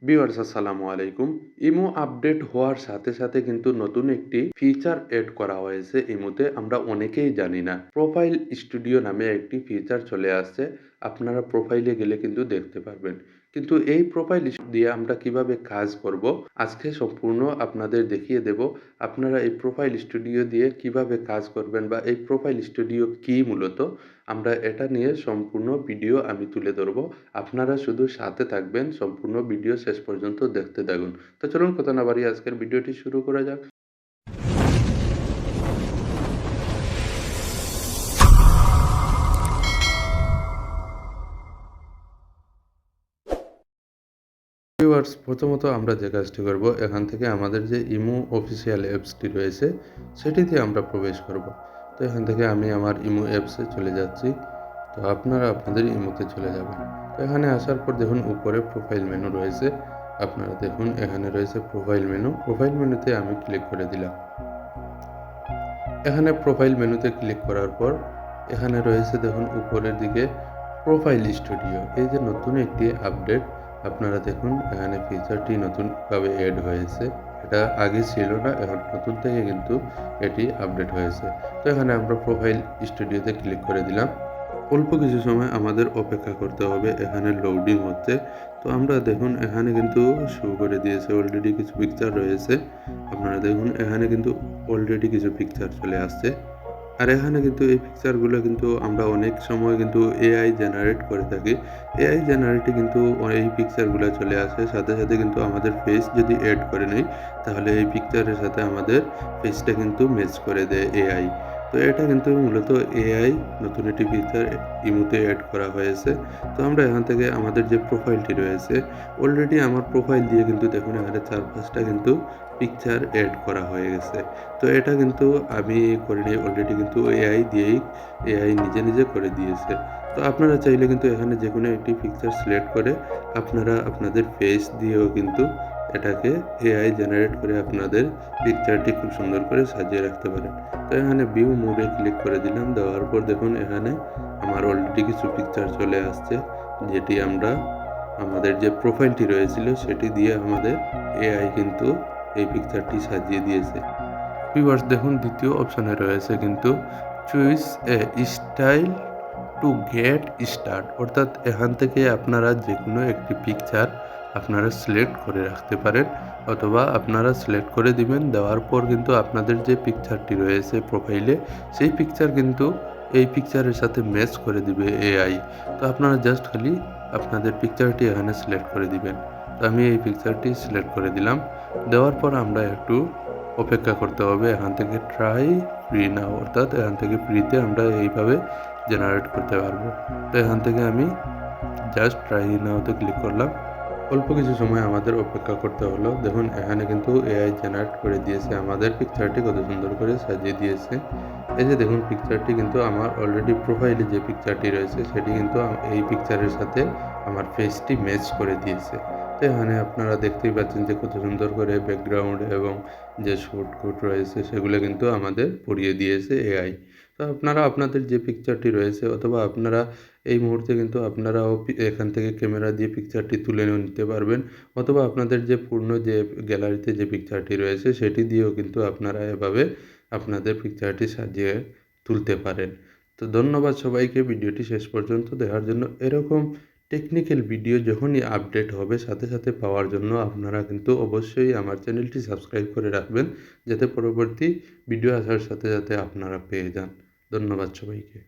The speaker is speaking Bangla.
ভিউয়ার্স আসসালামু আলাইকুম। ইমো আপডেট হওয়ার সাথে সাথে কিন্তু নতুন একটি ফিচার এড করা হয়েছে ইমোতে, আমরা অনেকেই জানি না। প্রোফাইল স্টুডিও নামে একটি ফিচার চলে আসছে। আপনারা প্রোফাইলে গেলে কিন্তু দেখতে পারবেন। কিন্তু এই প্রোফাইল দিয়ে আমরা কিভাবে কাজ করব আজকে সম্পূর্ণ আপনাদের দেখিয়ে দেব। আপনারা এই প্রোফাইল স্টুডিও দিয়ে কিভাবে কাজ করবেন বা এই প্রোফাইল স্টুডিও কি মূলত, আমরা এটা নিয়ে সম্পূর্ণ ভিডিও আমি তুলে ধরব। আপনারা শুধু সাথে থাকবেন, সম্পূর্ণ ভিডিও শেষ পর্যন্ত দেখতে থাকুন। তো চলুন কথা না বাড়িয়ে আজকের ভিডিওটি শুরু করা যাক। ভিউয়ার্স, প্রথমত আমরা যে কাজটি করব, এখান থেকে আমাদের যে ইমো অফিসিয়াল অ্যাপসটি রয়েছে সেটিতে আমরা প্রবেশ করব। তো এখান থেকে আমি আমার ইমো অ্যাপসে চলে যাচ্ছি। তো আপনারা আপনাদের ইমোতে চলে যাবেন। তো এখানে আসার পর দেখুন উপরে প্রোফাইল মেনু রয়েছে। আপনারা দেখুন এখানে রয়েছে প্রোফাইল মেনু। প্রোফাইল মেনুতে আমি ক্লিক করে দিলাম। এখানে প্রোফাইল মেনুতে ক্লিক করার পর এখানে রয়েছে দেখুন উপরের দিকে প্রোফাইল স্টুডিও। এই যে নতুন একটি আপডেট, আপনারা দেখুন এখানে ফিচারটি নতুনভাবে এড হয়েছে। এটা আগে ছিল না, এখন নতুন থেকে কিন্তু এটি আপডেট হয়েছে। তো এখানে আমরা প্রোফাইল স্টুডিওতে ক্লিক করে দিলাম। অল্প কিছু সময় আমাদের অপেক্ষা করতে হবে, এখানে লোডিং হচ্ছে। তো আমরা দেখুন এখানে কিন্তু শো করে দিয়েছে, অলরেডি কিছু পিকচার রয়েছে। আপনারা দেখুন এখানে কিন্তু অলরেডি কিছু পিকচার চলে আসছে। আর এখানে কিন্তু এই পিকচারগুলো কিন্তু আমরা অনেক সময় কিন্তু এআই জেনারেট করে থাকি। এআই জেনারেটে কিন্তু এই পিকচারগুলো চলে আসে, সাথে সাথে কিন্তু আমাদের ফেস যদি এড করে নেই তাহলে এই পিকচারের সাথে আমাদের ফেসটা কিন্তু ম্যাচ করে দেয় এআই। তো এটা কিন্তু মূলত এআই নতুন একটি ফিচার ইমোতে অ্যাড করা হয়েছে। তো আমরা এখান থেকে আমাদের যে প্রোফাইলটি রয়েছে, অলরেডি আমার প্রোফাইল দিয়ে কিন্তু দেখুন এখানে ৪-৫টা কিন্তু পিকচার এড করা হয়ে গেছে। তো এটা কিন্তু আমি করিনি, অলরেডি কিন্তু এআই দিয়েই এআই নিজে নিজে করে দিয়েছে। তো আপনারা চাইলে কিন্তু এখানে যেকোনো একটি পিকচার সিলেক্ট করে আপনারা আপনাদের ফেস দিয়েও কিন্তু এটাকে এআই জেনারেট করে আপনাদের পিকচারটি খুব সুন্দর করে সাজিয়ে রাখতে পারেন। তো এখানে ভিউ মোডে ক্লিক করে দিলাম। দেওয়ার পর দেখুন এখানে আমার অলরেডি কিছু পিকচার চলে আসছে, যেটি আমরা আমাদের যে প্রোফাইলটি রয়েছিল সেটি দিয়ে আমাদের এআই কিন্তু এই পিকচারটি সাজিয়ে দিয়েছে। ভিউয়ার্স দেখুন দ্বিতীয় অপশনে রয়েছে কিন্তু চুইস এ স্টাইল টু গেট স্টার্ট, অর্থাৎ এখান থেকে আপনারা যে কোনো একটি পিকচার আপনারা সিলেক্ট করে রাখতে পারেন, অথবা আপনারা সিলেক্ট করে দিবেন। দেওয়ার পর কিন্তু আপনাদের যে পিকচারটি রয়েছে প্রোফাইলে সেই পিকচার কিন্তু এই পিকচারের সাথে ম্যাচ করে দিবে এআই। তো আপনারা জাস্ট খালি আপনাদের পিকচারটি এখানে সিলেক্ট করে দিবেন। তো আমি এই পিকচারটি সিলেক্ট করে দিলাম। দেওয়ার পর আমরা একটু অপেক্ষা করতে হবে। এখান থেকে ট্রাই ফ্রি নাও, অর্থাৎ এখান থেকে ফ্রিতে আমরা এইভাবে জেনারেট করতে পারবো। তো এখান থেকে আমি জাস্ট ট্রাই নাওতে ক্লিক করলাম। অল্প কিছু সময় আমাদের অপেক্ষা করতে হলো। দেখুন এখানে কিন্তু এআই জেনারেট করে দিয়েছে, আমাদের পিকচারটি কত সুন্দর করে সাজিয়ে দিয়েছে। এই যে দেখুন পিকচারটি কিন্তু আমার অলরেডি প্রোফাইলে যে পিকচারটি রয়েছে সেটি কিন্তু এই পিকচারের সাথে আমার ফেসটি ম্যাচ করে দিয়েছে। তো এখানে আপনারা দেখতেই পাচ্ছেন যে কত সুন্দর করে ব্যাকগ্রাউন্ড এবং যে শুট রয়েছে সেগুলো কিন্তু আমাদের পরিয়ে দিয়েছে এআই। তো আপনারা আপনাদের যে পিকচারটি রয়েছে, অথবা আপনারা এই মুহূর্তে কিন্তু আপনারাও এখান থেকে ক্যামেরা দিয়ে পিকচারটি তুলে নিতে পারবেন, অথবা আপনাদের যে পূর্ণ যে গ্যালারিতে যে পিকচারটি রয়েছে সেটি দিয়েও কিন্তু আপনারা এভাবে আপনাদের পিকচারটি সাজিয়ে তুলতে পারেন। তো ধন্যবাদ সবাইকে ভিডিওটি শেষ পর্যন্ত দেখার জন্য। এরকম টেকনিক্যাল ভিডিও যখনই আপডেট হবে সাথে সাথে পাওয়ার জন্য আপনারা কিন্তু অবশ্যই আমার চ্যানেলটি সাবস্ক্রাইব করে রাখবেন, যাতে পরবর্তী ভিডিও আসার সাথে সাথে আপনারা পেয়ে যান। ধন্যবাদ সবাইকে।